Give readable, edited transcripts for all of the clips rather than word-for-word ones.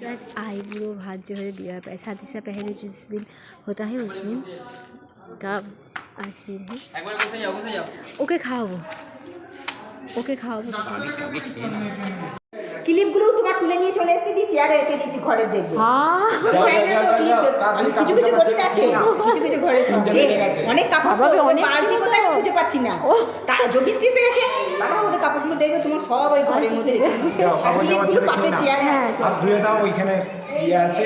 आज आईब्रो भात जो है दिया है, शादी से पहले जिस दिन होता है उसमें का आज दिन है। ओके खाओ, ওকে খাওয়াবো। ক্লিপগুলো তোমার তুলে নিয়ে চলে এসেছি, চেয়ারে রেখে দিয়েছি ঘরের দেখবে। কিছু কিছু গলিতে আছে, কিছু কিছু ঘরে অনেক কাপড়, অনেক বালতি কোথায় খুঁজে পাচ্ছি না। তারা জবিস এসে গেছে, বাবা ওদের কাপড়গুলো দেখবে তোমার সব ওই ঘরের মধ্যে পাশে চেয়ারে ধুয়ে দাও, ওইখানে ইয়ে আছে।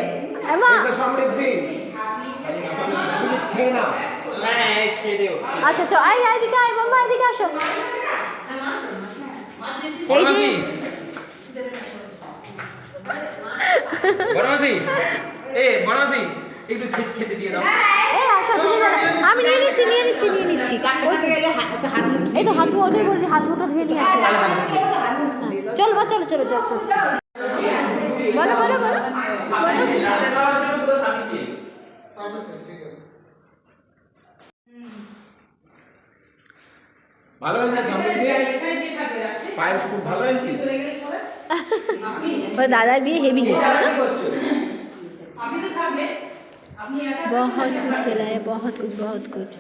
সমৃদ্ধি খেয়ে নাও। আচ্ছা চল, আই এদিকে আয় মাম্মা, এদিকে আসো। আমি নিয়ে নিচ্ছি। এই তো হাত ধোয়া, ওটাই বলছি, হাত মুখটা ধুয়ে নিয়ে আসি। চল বা চলো চলো চল চল, বলো বলো বলো। ভালো হয়েছে সমৃদ্ধি, পায়েস খুব ভালো হয়েছে। दादार भी हेवी है, बहुत कुछ खेला है, बहुत कुछ।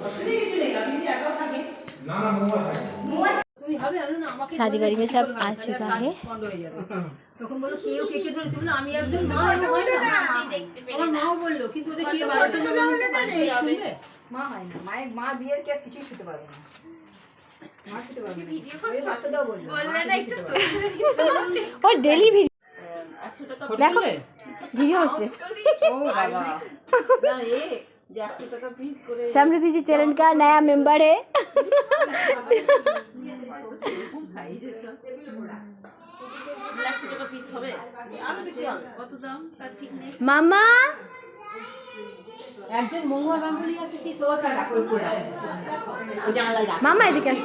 शादी बाड़ी में सब आ चुका है। और डेली देखो ভিডিও হচ্ছে। समृद्धि जी चैनल का नया मेंबर है। मामा मामा এদিকে আসো।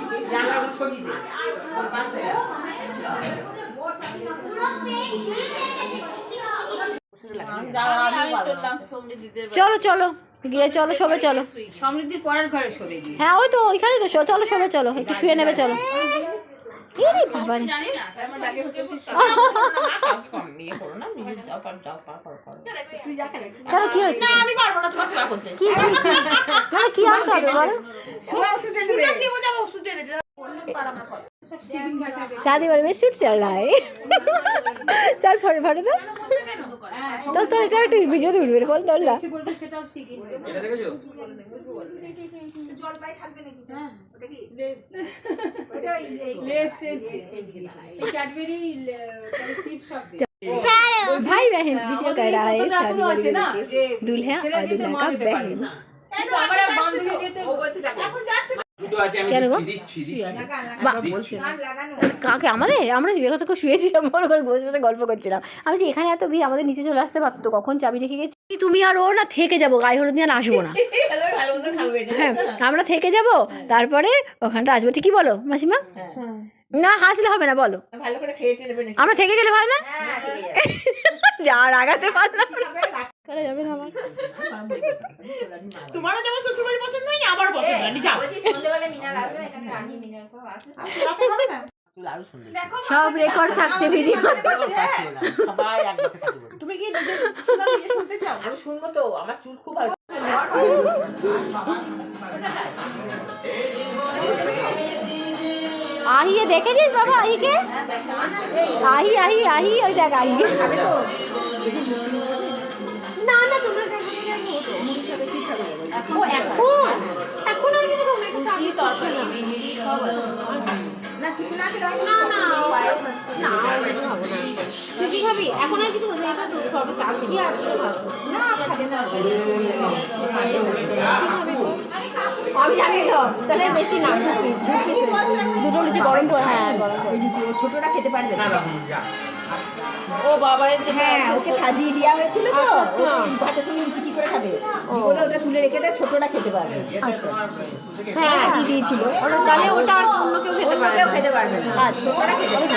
চলো চলো গিয়ে চলো সবাই চলো। সমৃদ্ধির পরের ঘরে শোবে। হ্যাঁ ওই তো ওইখানে তো, চলো সবাই চলো, একটু শুয়ে নেবে চলো। এরে বাবা রে, চলো কি হচ্ছে? আমি পারবো না তোমার সেবা করতে। কি মানে কি আনতে হবে বলো? शादी वाले में शूट चल रहा है। चल फोटो फोटो तो तो এটা একটু ভিডিও তুলবি রে, বল তোলা। সেটাও ঠিকই এটা দেখেছো? জল পাই থাকবে নাকি? হ্যাঁ ওটা কি ওটা লেস এই ক্যাডবেরি চিপস সব। भाई बहन वीडियो कर रहा है शादी वाले में, दूल्हा और दूल्हा का बहन। আমার বান্ধবী যেতে ও বলতে যাবে এখন যাচ্ছে। কাকে আমাদের, আমরা বিবেক তো শুয়েছিলাম, মনে করে বসে বসে গল্প করছিলাম। আমি যে এখানে এত ভিড়, আমাদের নিচে চলে আসতে পারতো, কখন চাবি রেখে গেছি। তুমি আর ও না থেকে যাবো, গায়ে হলুদ নিয়ে আসবো না। হ্যাঁ আমরা থেকে যাবো, তারপরে ওখানটা আসবো, ঠিকই বলো মাসিমা? না হাসলে হবে না, বলো। আমরা থেকে গেলে ভাই না যা রাগাতে পারলাম করা যাবে না। আমার তোমারও যেমন শ্বশুরবাড়ি পছন্দ হয়নি, আমারও পছন্দ হয়নি। যাও বলছি সন্ধ্যাবেলা মিনার আসবে, এখানে রানী মিনার সব আসবে। সব রেকর্ড থাকছে ভিডিও। সবাই একসাথে থাকবে। তুমি কি নিজে শুনতে চাও? আমি শুনবো তো, আমার চুল খুব ভালো। আহিয়ে দেখেছিস বাবা? আহিকে আহি আহি আহি ওই দেখ আহি খাবে তো। না না তোমরা যাবে না, আমি হতো মুড়ি খাবে, কি খাবে? ও এখন এখন আর কিছু খাবে না, একটু চাবি তরকারি মিষ্টি সব আছে। না কিছু না খেলে না না পায়েস আছে না, ওটা তো খাবো না। তুই কি খাবি? এখন আর কিছু খাবে না, তো সবে চা খেয়ে আর কিছু খাবো না। খাবে না আমি জানি তো, তাহলে বেশি না দুটো লুচি গরম করে। হ্যাঁ গরম করে লুচি ছোটটা খেতে পারবে না। ও বাবা, হ্যাঁ ওকে সাজিয়ে দেওয়া হয়েছিল তো, ভাতের সঙ্গে লুচি কি করে খাবে বলে ওটা তুলে রেখে দেয়, ছোটটা খেতে পারবে। আচ্ছা হ্যাঁ সাজিয়ে দিয়েছিল, তাহলে ওটা আর অন্য কেউ খেতে পারবে, কেউ খেতে পারবে না। আচ্ছা ছোটটা খেতে পারবে।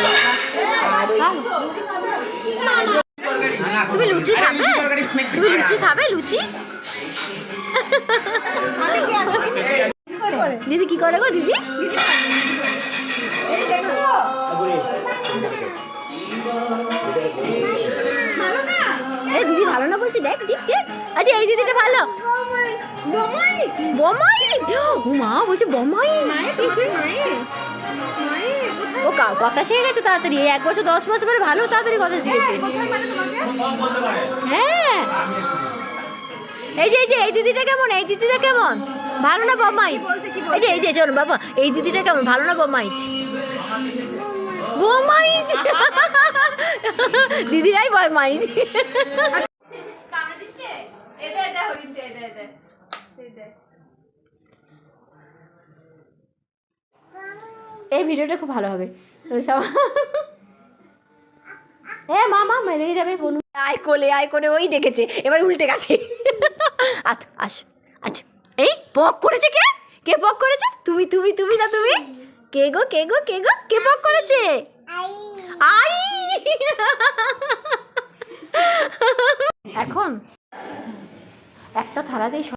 তুমি লুচি খাবে? তুমি লুচি খাবে? লুচি দিদি কি করে গো? দিদি ভালো না বলছে দেখ দেখ দেখ। আচ্ছা এই দিদিটা ভালো। বমাই ও মা বলছে বমাই। ও কথা শিখে গেছে তাড়াতাড়ি, 1 বছর 10 মাস পরে ভালো তাড়াতাড়ি কথা শিখেছে। হ্যাঁ এই যে এই দিদিটা কেমন, এই দিদিটা কেমন, ভালো না বমাইচ? এই যে শোনো বাবা, এই দিদিটা কেমন, ভালো না বমাইচ? বমাইচ দিদিরাই বমাইচ। এই ভিডিওটা খুব ভালো হবে। এ মামা লেগে যাবে বনু। আয় কোলে ওই ডেকেছে, এবার উল্টে গেছে। আস আচ্ছা এই পক করেছে, কে পক করেছে? তুমি না তুমি? কে গো কে পক করেছে? আই এখন একটা থালাতেই